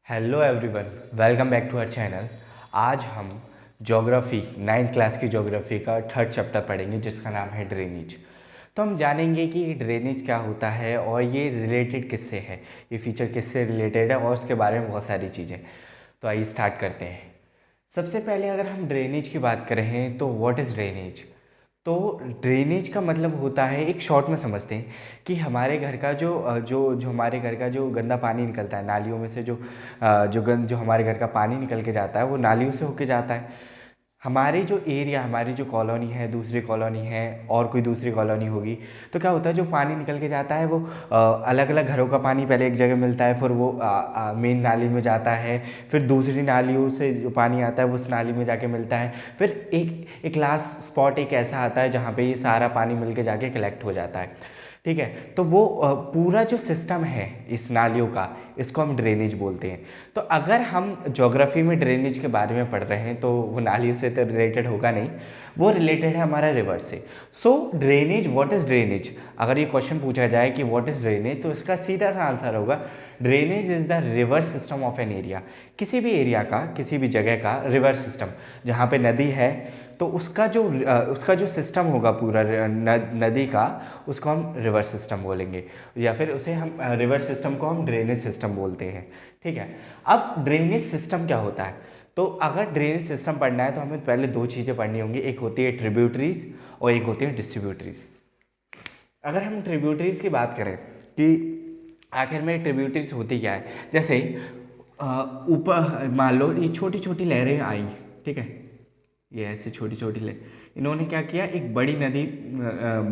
Hello everyone, welcome back to our channel. आज हम geography 9th class की geography का थर्ड चैप्टर पढ़ेंगे जिसका नाम है ड्रेनेज। तो हम जानेंगे कि ड्रेनेज क्या होता है और ये रिलेटेड किससे है, ये फीचर किससे रिलेटेड है और उसके बारे में बहुत सारी चीज़ें। तो आइए स्टार्ट करते हैं। सबसे पहले अगर हम ड्रेनेज की बात करें तो व्हाट इज़ ड्रेनेज। तो ड्रेनेज का मतलब होता है, एक शॉर्ट में समझते हैं कि हमारे घर का जो हमारे घर का जो गंदा पानी निकलता है नालियों में से, जो हमारे घर का पानी निकल के जाता है वो नालियों से होके जाता है। हमारी जो एरिया, हमारी जो कॉलोनी है, दूसरी कॉलोनी है और कोई दूसरी कॉलोनी होगी, तो क्या होता है जो पानी निकल के जाता है वो अलग अलग घरों का पानी पहले एक जगह मिलता है, फिर वो मेन नाली में जाता है, फिर दूसरी नालियों से जो पानी आता है वो उस नाली में जाके मिलता है, फिर एक लास्ट स्पॉट एक ऐसा आता है जहाँ पे ये सारा पानी मिल के जाके कलेक्ट हो जाता है। ठीक है, तो वो पूरा जो सिस्टम है इस नालियों का, इसको हम ड्रेनेज बोलते हैं। तो अगर हम ज्योग्राफी में ड्रेनेज के बारे में पढ़ रहे हैं तो वो नालियों से तो रिलेटेड होगा नहीं, वो रिलेटेड है हमारा रिवर से। सो ड्रेनेज, व्हाट इज़ ड्रेनेज, अगर ये क्वेश्चन पूछा जाए कि व्हाट इज़ ड्रेनेज, तो इसका सीधा सा आंसर होगा drainage is the river system of an area. किसी भी एरिया का, किसी भी जगह का रिवर सिस्टम, जहाँ पे नदी है तो उसका जो सिस्टम होगा पूरा नदी का, उसको हम रिवर सिस्टम बोलेंगे, या फिर उसे हम रिवर सिस्टम को हम ड्रेनेज सिस्टम बोलते हैं। ठीक है, अब ड्रेनेज सिस्टम क्या होता है, तो अगर ड्रेनेज सिस्टम पढ़ना है तो हमें पहले दो चीज़ें पढ़नी होंगी, एक होती है ट्रिब्यूटरीज और एक होती है डिस्ट्रीब्यूटरीज। अगर हम ट्रिब्यूटरीज की बात करें कि आखिर में ट्रिब्यूटरीज होती क्या है, जैसे ऊपर मान लो ये छोटी छोटी लहरें आई, ठीक है, ये ऐसे छोटी छोटी ले, इन्होंने क्या किया, एक बड़ी नदी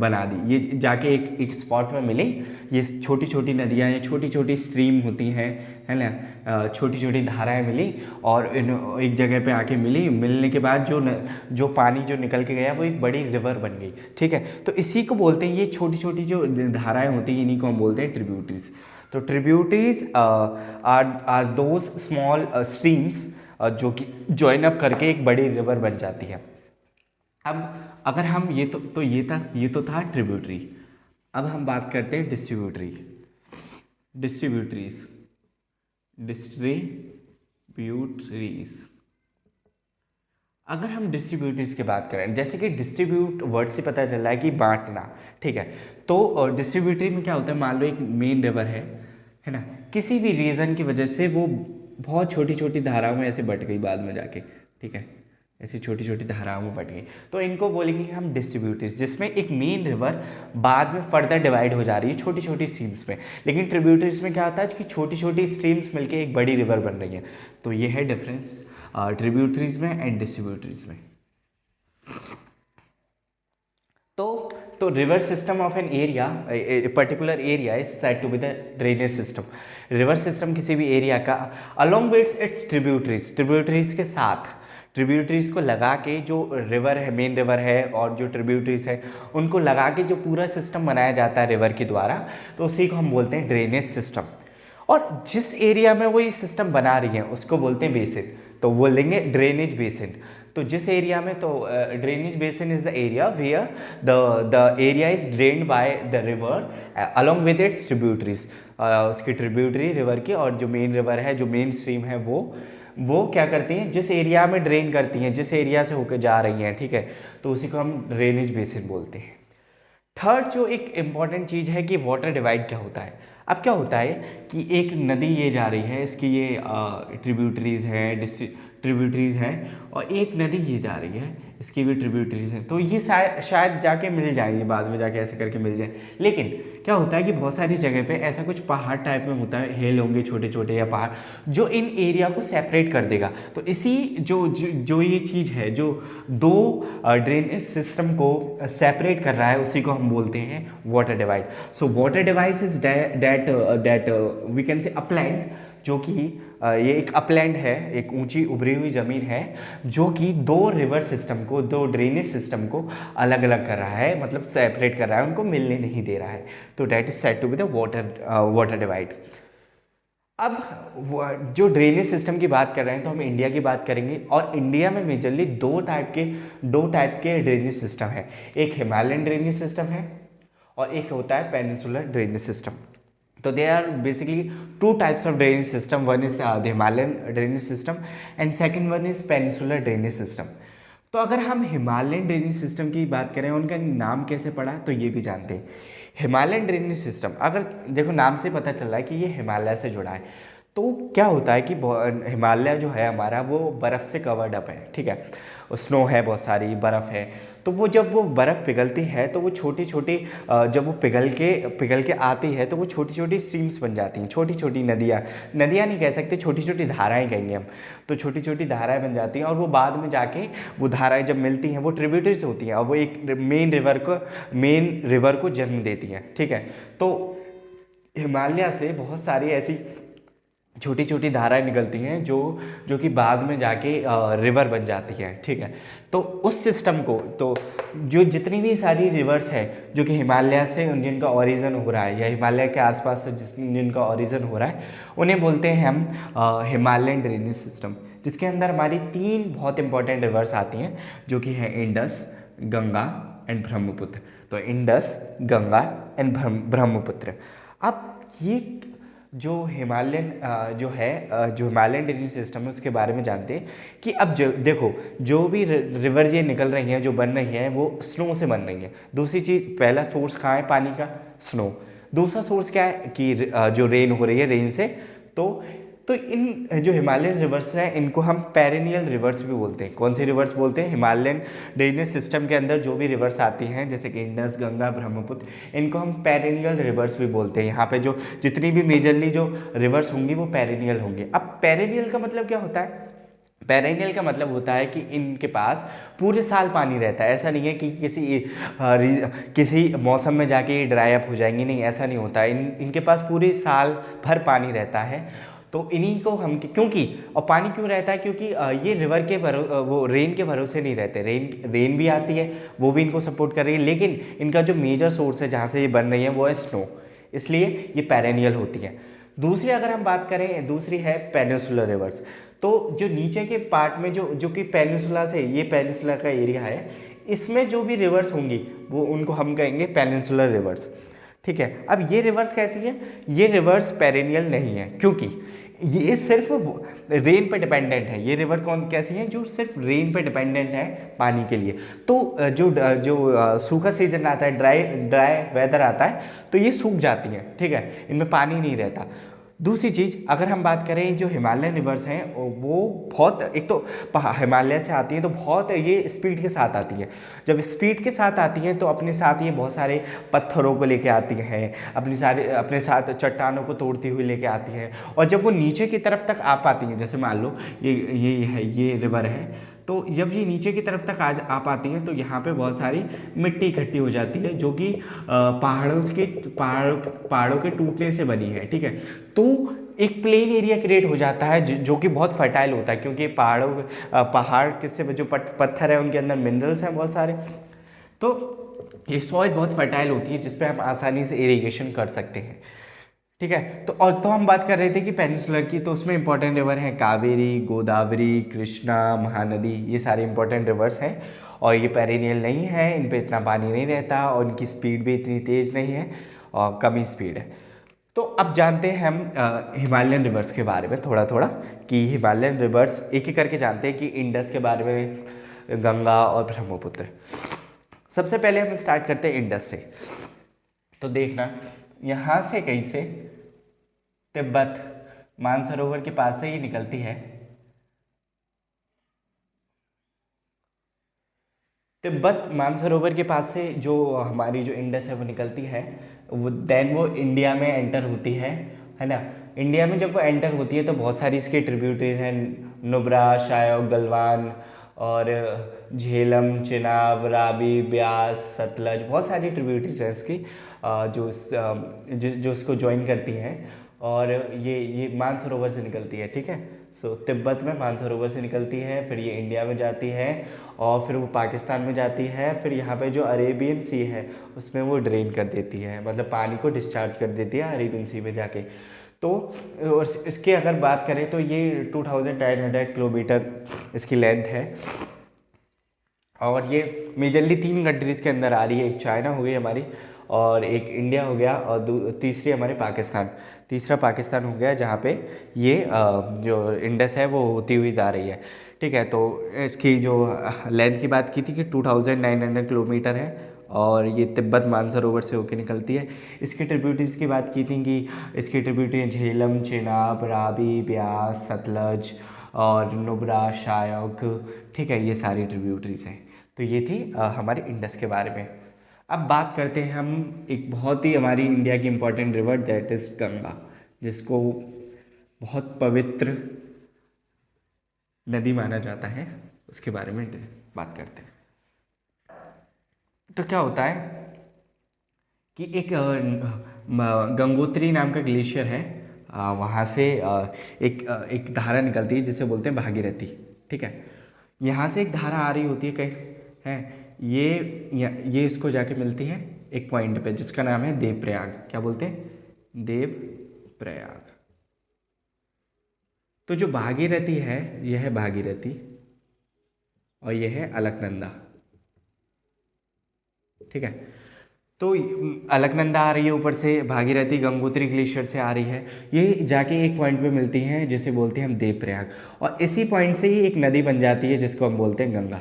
बना दी, ये जाके एक स्पॉट में मिली। ये छोटी छोटी नदियाँ या छोटी छोटी स्ट्रीम होती हैं, है ना, छोटी छोटी धाराएं मिली और एक जगह पे आके मिली, मिलने के बाद जो पानी जो निकल के गया वो एक बड़ी रिवर बन गई। ठीक है, तो इसी को बोलते हैं, ये छोटी छोटी जो धाराएं होती हैं इन्हीं को हम बोलते हैं ट्रिब्यूटरीज। तो tributaries are those small streams जो कि ज्वाइन अप करके एक बड़ी रिवर बन जाती है। अब अगर हम ये तो था ट्रिब्यूटरी। अब हम बात करते हैं डिस्ट्रीब्यूटरीज डिस्ट्रीब्यूटरीज। अगर हम डिस्ट्रीब्यूटरीज की बात करें, जैसे कि डिस्ट्रीब्यूट वर्ड से पता चल रहा है कि बांटना, ठीक है, तो डिस्ट्रीब्यूटरी में क्या होता है, मान लो एक मेन रिवर है ना, किसी भी रीज़न की वजह से वो बहुत छोटी छोटी धाराओं में ऐसे बट गई बाद में जाके, ठीक है, ऐसी छोटी छोटी धाराओं में बट गई, तो इनको बोलेंगे हम डिस्ट्रीब्यूटरीज, जिसमें एक मेन रिवर बाद में फर्दर डिवाइड हो जा रही है छोटी छोटी स्ट्रीम्स में। लेकिन ट्रिब्यूटरीज में क्या होता है कि छोटी छोटी स्ट्रीम्स मिलकर एक बड़ी रिवर बन रही है। तो ये है डिफरेंस ट्रिब्यूटरीज में एंड डिस्ट्रीब्यूटरीज में। तो river system of an area, particular area is said to be the drainage system. River system किसी भी एरिया का अलोंग विथ इट्स ट्रिब्यूटरीज के साथ, ट्रिब्यूटरीज को लगा के जो रिवर है, मेन रिवर है और जो ट्रिब्यूटरीज है उनको लगा के जो पूरा सिस्टम बनाया जाता है रिवर के द्वारा, तो उसी को हम बोलते हैं ड्रेनेज सिस्टम। और जिस एरिया में वो ये सिस्टम बना रही है उसको बोलते हैं बेसिन, तो बोलेंगे ड्रेनेज बेसिन। तो जिस एरिया में, तो drainage basin is the area where the area is drained by the river along with its tributaries. उसकी ट्रिब्यूटरी रिवर की, और जो मेन रिवर है, जो मेन स्ट्रीम है, वो क्या करती हैं, जिस एरिया में ड्रेन करती हैं, जिस एरिया से होकर जा रही हैं, ठीक है, तो उसी को हम ड्रेनेज बेसिन बोलते हैं। थर्ड जो एक इम्पॉर्टेंट चीज़ है कि वाटर डिवाइड क्या होता है। अब क्या होता है कि एक नदी ये जा रही है, इसकी ये ट्रिब्यूटरीज है, और एक नदी ये जा रही है, इसकी भी ट्रिब्यूटरीज है, तो ये शायद जाके मिल जाएंगे, बाद में जाके ऐसे करके मिल जाए। लेकिन क्या होता है कि बहुत सारी जगह पे ऐसा कुछ पहाड़ टाइप में होता है, हिल होंगे छोटे छोटे या पहाड़, जो इन एरिया को सेपरेट कर देगा। तो इसी जो ये चीज़ है, जो दो ड्रेनेज सिस्टम को सेपरेट कर रहा है, उसी को हम बोलते हैं water divide. So water divide is that we can say upland, जो कि ये एक अपलैंड है, एक ऊंची उभरी हुई ज़मीन है, जो कि दो रिवर सिस्टम को, दो ड्रेनेज सिस्टम को अलग अलग कर रहा है, मतलब सेपरेट कर रहा है, उनको मिलने नहीं दे रहा है। तो that is said to be the water divide. अब जो ड्रेनेज सिस्टम की बात कर रहे हैं तो हम इंडिया की बात करेंगे, और इंडिया में मेजरली दो टाइप के ड्रेनेज सिस्टम है। एक हिमालयन ड्रेनेज सिस्टम है और एक होता है पेनिनसुलर ड्रेनेज सिस्टम। तो they are basically two types of drainage system, one is the Himalayan drainage system and second one is peninsular drainage system. तो अगर हम हिमालयन ड्रेनेज सिस्टम की बात करें, उनका नाम कैसे पड़ा तो ये भी जानते हैं। हिमालयन ड्रेनेज सिस्टम, अगर देखो नाम से पता चल रहा है कि ये हिमालय से जुड़ा है। तो क्या होता है कि हिमालय जो है हमारा वो बर्फ़ से कवर्ड अप है, ठीक है, स्नो है, बहुत सारी बर्फ़ है। तो वो जब वो बर्फ़ पिघलती है तो वो छोटी छोटी जब वो पिघल के आती है तो वो छोटी छोटी स्ट्रीम्स बन जाती हैं, छोटी छोटी नदियाँ नहीं कह सकते, छोटी छोटी धाराएं कहेंगे हम। तो छोटी छोटी धाराएं बन जाती हैं और वो बाद में जाके वो धाराएं जब मिलती हैं वो ट्रिब्यूटरीज होती हैं और वो एक मेन रिवर को जन्म देती हैं, ठीक है। तो हिमालय से बहुत सारी ऐसी छोटी छोटी धाराएं निकलती हैं जो कि बाद में जाके रिवर बन जाती है, ठीक है। तो उस सिस्टम को, तो जो जितनी भी सारी रिवर्स है जो कि हिमालय से जिनका ओरिजिन हो रहा है या हिमालय के आसपास से जिनका ओरिजिन हो रहा है, उन्हें बोलते हैं हम हिमालयन ड्रेनेज सिस्टम, जिसके अंदर हमारी 3 बहुत इंपॉर्टेंट रिवर्स आती हैं जो कि है इंडस, गंगा एंड ब्रह्मपुत्र। तो इंडस, गंगा एंड ब्रह्मपुत्र। अब ये जो हिमालयन जो हिमालयन ड्रेनेज सिस्टम है उसके बारे में जानते हैं कि अब देखो जो भी रिवर ये निकल रही हैं, जो बन रही हैं, वो स्नो से बन रही हैं। दूसरी चीज़, पहला सोर्स कहाँ है पानी का? स्नो। दूसरा सोर्स क्या है कि जो रेन हो रही है, रेन से। तो इन जो हिमालयन रिवर्स हैं इनको हम पेरेनियल रिवर्स भी बोलते हैं। कौन सी रिवर्स बोलते हैं? हिमालयन ड्रेनेज सिस्टम के अंदर जो भी रिवर्स आती हैं जैसे कि इंडस, गंगा, ब्रह्मपुत्र, इनको हम पेरेनियल रिवर्स भी बोलते हैं। यहाँ पे जो जितनी भी मेजरली जो रिवर्स होंगी वो पेरेनियल होंगी। अब पेरेनियल का मतलब क्या होता है? पेरेनियल का मतलब होता है कि इनके पास पूरे साल पानी रहता है। ऐसा नहीं है कि किसी मौसम में जाके ये ड्राई अप हो जाएंगी, नहीं, ऐसा नहीं होता। इनके पास पूरे साल भर पानी रहता है। तो इन्हीं को हम, क्योंकि, और पानी क्यों रहता है? क्योंकि ये रिवर के वो रेन के भरोसे नहीं रहते। रेन भी आती है, वो भी इनको सपोर्ट कर रही है, लेकिन इनका जो मेजर सोर्स है जहाँ से ये बन रही है वो है स्नो, इसलिए ये पेरेनियल होती है। दूसरी अगर हम बात करें, दूसरी है पेनिनसुलर रिवर्स। तो जो नीचे के पार्ट में जो कि पेनिनसुला से, ये पेनिनसुला का एरिया है, इसमें जो भी रिवर्स होंगी वो उनको हम कहेंगे पेनिनसुलर रिवर्स, ठीक है। अब ये रिवर्स कैसी है? ये रिवर्स पेरेनियल नहीं है, क्योंकि ये सिर्फ रेन पे डिपेंडेंट है। ये रिवर कैसी है? जो सिर्फ रेन पे डिपेंडेंट है पानी के लिए। तो जो सूखा सीजन आता है, ड्राई वेदर आता है, तो ये सूख जाती हैं, ठीक है, इनमें पानी नहीं रहता। दूसरी चीज़, अगर हम बात करें जो हिमालयन रिवर्स हैं वो बहुत, एक तो हिमालय से आती हैं तो बहुत ये स्पीड के साथ आती हैं। जब स्पीड के साथ आती हैं तो अपने साथ ये बहुत सारे पत्थरों को लेके आती हैं, अपने साथ चट्टानों को तोड़ती हुई लेके आती हैं। और जब वो नीचे की तरफ तक आ पाती हैं, जैसे मान लो ये रिवर है, तो जब ये नीचे की तरफ तक आ पाती हैं तो यहाँ पे बहुत सारी मिट्टी इकट्ठी हो जाती है जो कि पहाड़ों के टूटने से बनी है, ठीक है। तो एक प्लेन एरिया क्रिएट हो जाता है जो कि बहुत फर्टाइल होता है, क्योंकि पहाड़ किससे जो पत्थर है उनके अंदर मिनरल्स हैं बहुत सारे। तो ये सॉइल बहुत फर्टाइल होती है जिसपे हम आसानी से इरिगेशन कर सकते हैं, ठीक है। तो हम बात कर रहे थे कि पेनिनसुलर की, तो उसमें इंपॉर्टेंट रिवर हैं कावेरी, गोदावरी, कृष्णा, महानदी, ये सारे इंपॉर्टेंट रिवर्स हैं। और ये पेरेनियल नहीं है, इन पे इतना पानी नहीं रहता और इनकी स्पीड भी इतनी तेज़ नहीं है और कम ही स्पीड है। तो अब जानते हैं हम हिमालयन रिवर्स के बारे में थोड़ा थोड़ा, कि हिमालयन रिवर्स एक एक करके जानते हैं, कि इंडस के बारे में, गंगा और ब्रह्मपुत्र। सबसे पहले हम स्टार्ट करते हैं इंडस से। तो देखना, यहाँ से कहीं से तिब्बत मानसरोवर के पास से ये निकलती है। तिब्बत मानसरोवर के पास से जो हमारी जो इंडस है वो निकलती है, वो इंडिया में एंटर होती है ना। इंडिया में जब वो एंटर होती है तो बहुत सारी इसके ट्रिब्यूटरी हैं, नुब्रा, शायोग, गलवान और झेलम, चिनाब, रावी, ब्यास, सतलज, बहुत सारी ट्रिब्यूटरीज हैं इसकी जो इसको ज्वाइन करती हैं। और ये मानसरोवर से निकलती है, ठीक है। सो तिब्बत में मानसरोवर से निकलती है, फिर ये इंडिया में जाती है और फिर वो पाकिस्तान में जाती है, फिर यहाँ पे जो अरेबियन सी है उसमें वो ड्रेन कर देती है, मतलब पानी को डिस्चार्ज कर देती है अरेबियन सी में जाके। तो और इसके अगर बात करें तो ये 2900 किलोमीटर इसकी लेंथ है। और ये मेजरली 3 कंट्रीज़ के अंदर आ रही है, एक चाइना हो गई हमारी, और एक इंडिया हो गया और तीसरी हमारे पाकिस्तान, तीसरा पाकिस्तान हो गया जहाँ पे ये जो इंडस है वो होती हुई जा रही है। ठीक है, तो इसकी जो लेंथ की बात की थी कि 2900 किलोमीटर है और ये तिब्बत मानसरोवर से होकर निकलती है। इसकी ट्रिब्यूटरीज की बात की थी कि इसकी ट्रिब्यूटरी झेलम, चेनाब, रावी, ब्यास, सतलज और नुब्रा, शायक। ठीक है, ये सारी ट्रिब्यूटरीज हैं। तो ये थी हमारी इंडस के बारे में। अब बात करते हैं हम एक बहुत ही हमारी इंडिया की important river, that is Ganga, जिसको बहुत पवित्र नदी माना जाता है। उसके बारे में बात करते हैं। तो क्या होता है कि एक गंगोत्री नाम का ग्लेशियर है, वहाँ से एक धारा निकलती है जिसे बोलते हैं भागीरथी। ठीक है, यहाँ से एक धारा आ रही होती है कहीं है, ये इसको जाके मिलती है एक पॉइंट पे जिसका नाम है देवप्रयाग। क्या बोलते हैं? देवप्रयाग। तो जो भागीरथी है यह है भागीरथी और यह है अलकनंदा। ठीक है, तो अलकनंदा आ रही है ऊपर से, भागीरथी गंगोत्री ग्लेशियर से आ रही है, ये जाके एक पॉइंट पे मिलती हैं जिसे बोलते हैं हम देवप्रयाग, और इसी पॉइंट से ही एक नदी बन जाती है जिसको हम बोलते हैं गंगा।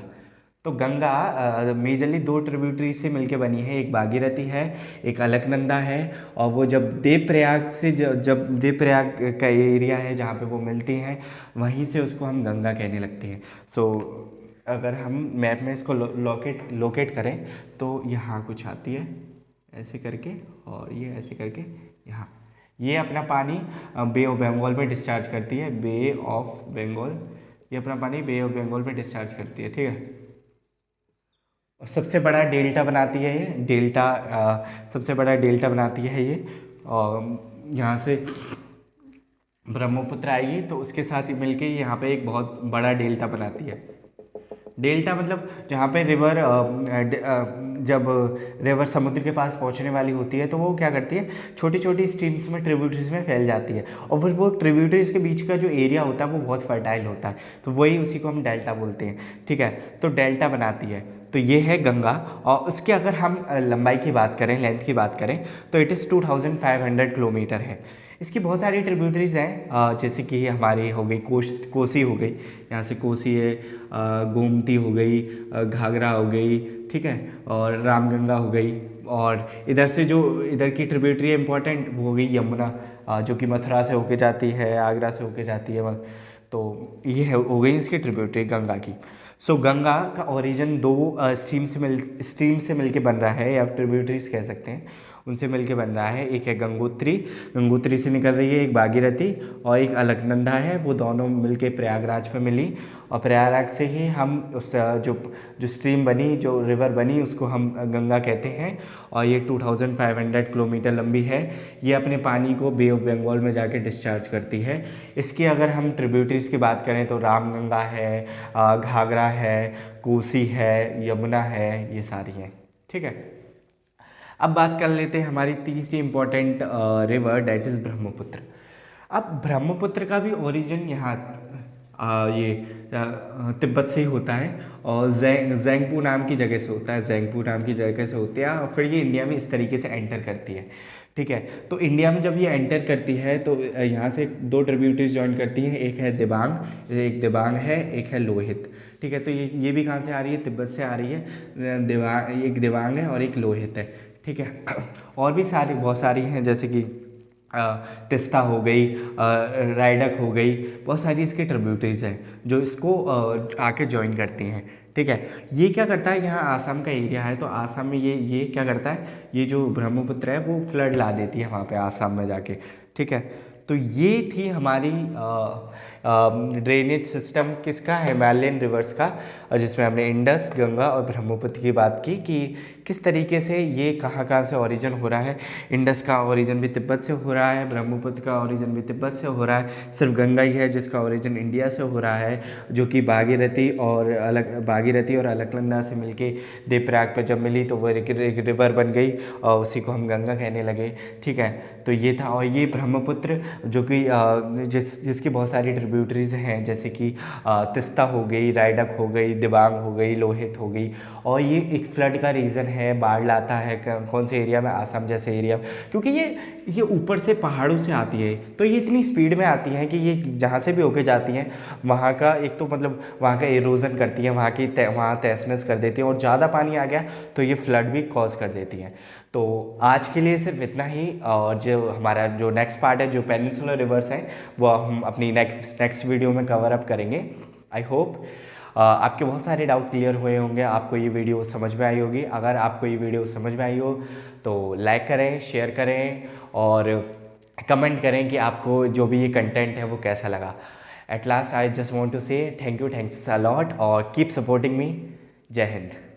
तो गंगा मेजरली दो ट्रिब्यूटरी से मिलके बनी है, एक भागीरथी है, एक अलकनंदा है। और वो जब देवप्रयाग से जब देवप्रयाग का एरिया है जहाँ पे वो मिलती हैं, वहीं से उसको हम गंगा कहने लगते हैं। सो अगर हम मैप में इसको लोकेट करें तो यहाँ कुछ आती है ऐसे करके, और ये ऐसे करके यहाँ, ये अपना पानी बे ऑफ बंगाल में डिस्चार्ज करती है, बे ऑफ बंगाल, ये अपना पानी बे ऑफ बंगाल में डिस्चार्ज करती है। ठीक है, और सबसे बड़ा डेल्टा बनाती है ये डेल्टा, सबसे बड़ा डेल्टा बनाती है ये, और यहाँ से ब्रह्मपुत्र आएगी तो उसके साथ ही मिलके यहाँ पे एक बहुत बड़ा डेल्टा बनाती है। डेल्टा मतलब जहाँ पे रिवर जब रिवर समुद्र के पास पहुँचने वाली होती है तो वो क्या करती है, छोटी छोटी स्ट्रीम्स में, ट्रिब्यूटरीज में फैल जाती है, और फिर वो ट्रिब्यूटरीज के बीच का जो एरिया होता है वो बहुत फर्टाइल होता है, तो वही उसी को हम डेल्टा बोलते हैं। ठीक है, तो डेल्टा बनाती है, तो ये है गंगा। और उसकी अगर हम लंबाई की बात करें, लेंथ की बात करें, तो इट इज़ 2500 किलोमीटर है। इसकी बहुत सारी ट्रिब्यूटरीज हैं, जैसे कि हमारी हो गई कोसी हो गई, यहाँ से कोसी है, गोमती हो गई, घाघरा हो गई, ठीक है, और रामगंगा हो गई, और इधर से जो इधर की ट्रिब्यूटरी है इंपॉर्टेंट वो हो गई यमुना, जो कि मथुरा से होके जाती है, आगरा से होके जाती है। तो ये हो गई इसकी ट्रिब्यूटरी गंगा की। सो गंगा का ओरिजिन दो स्ट्रीम से मिलके बन रहा है, या ट्रिब्यूटरीज कह सकते हैं, उनसे मिलके बन रहा है। एक है गंगोत्री से निकल रही है, एक भागीरथी और एक अलकनंदा है, वो दोनों मिलके प्रयागराज में मिली, और प्रयागराज से ही हम उस जो स्ट्रीम बनी, जो रिवर बनी, उसको हम गंगा कहते हैं। और ये 2500 किलोमीटर लंबी है। ये अपने पानी को बे ऑफ बंगाल में जाके डिस्चार्ज करती है। इसकी अगर हम ट्रिब्यूटरीज की बात करें तो रामगंगा है, घाघरा है, कोसी है, यमुना है, ये सारी हैं। ठीक है, अब बात कर लेते हैं हमारी तीसरी important river, that is Brahmaputra. अब ब्रह्मपुत्र का भी ओरिजिन यहाँ ये तिब्बत से ही होता है, और ज़ेंगपू नाम की जगह से होता है, ज़ेंगपू नाम की जगह से होती है, और फिर ये इंडिया में इस तरीके से एंटर करती है। ठीक है, तो इंडिया में जब ये एंटर करती है तो यहाँ से दो ट्रिब्यूटरीज ज्वाइन करती हैं, एक है दिबांग, एक दिबांग है, एक है लोहित। ठीक है, तो ये भी कहाँ से आ रही है? तिब्बत से आ रही है। एक दिबांग है और एक लोहित है। ठीक है, और भी बहुत सारी हैं, जैसे कि तिस्ता हो गई, रायडक हो गई, बहुत सारी इसकी ट्रिब्यूटरीज हैं जो इसको आके ज्वाइन करती हैं। ठीक है, ये क्या करता है, यहाँ आसाम का एरिया है, तो आसाम में ये क्या करता है, ये जो ब्रह्मपुत्र है वो फ्लड ला देती है वहाँ पे आसाम में जाके। ठीक है, तो ये थी हमारी ड्रेनेज सिस्टम किसका, हिमालयन रिवर्स का, जिसमें हमने इंडस, गंगा और ब्रह्मपुत्र की बात की कि किस तरीके से ये कहाँ से ओरिजिन हो रहा है। इंडस का ओरिजिन भी तिब्बत से हो रहा है, ब्रह्मपुत्र का ओरिजिन भी तिब्बत से हो रहा है, सिर्फ गंगा ही है जिसका ओरिजिन इंडिया से हो रहा है, जो कि भागीरथी और अलकनंदा से मिलके देवप्रयाग पर जब मिली तो वो एक रिवर बन गई और उसी को हम गंगा कहने लगे। ठीक है, तो ये था। और ये ब्रह्मपुत्र जो कि जिसकी बहुत सारी ट्रिब्यूटरीज हैं, जैसे कि तिस्ता हो गई, रायडक हो गई, दिबांग हो गई, लोहित हो गई। और ये एक फ्लड का रीज़न है, बाढ़ लाता है कौन से एरिया में, आसाम जैसे एरिया में, क्योंकि ये ऊपर से पहाड़ों से आती है, तो ये इतनी स्पीड में आती हैं कि ये जहाँ से भी होके जाती हैं वहाँ का एक तो मतलब वहाँ का एरोज़न करती हैं, वहाँ तहस-नहस कर देती हैं, और ज़्यादा पानी आ गया तो ये फ्लड भी कॉज कर देती हैं। तो आज के लिए सिर्फ इतना ही, और जो हमारा जो नेक्स्ट पार्ट है, जो पेनिनसुलर रिवर्स हैं, वो हम अपनी नेक्स्ट वीडियो में कवर अप करेंगे। आई होप आपके बहुत सारे डाउट क्लियर हुए होंगे, आपको ये वीडियो समझ में आई होगी। अगर आपको ये वीडियो समझ में आई हो तो लाइक करें, शेयर करें और कमेंट करें कि आपको जो भी ये कंटेंट है वो कैसा लगा। At last I just want to say thanks a lot और कीप सपोर्टिंग मी। जय हिंद।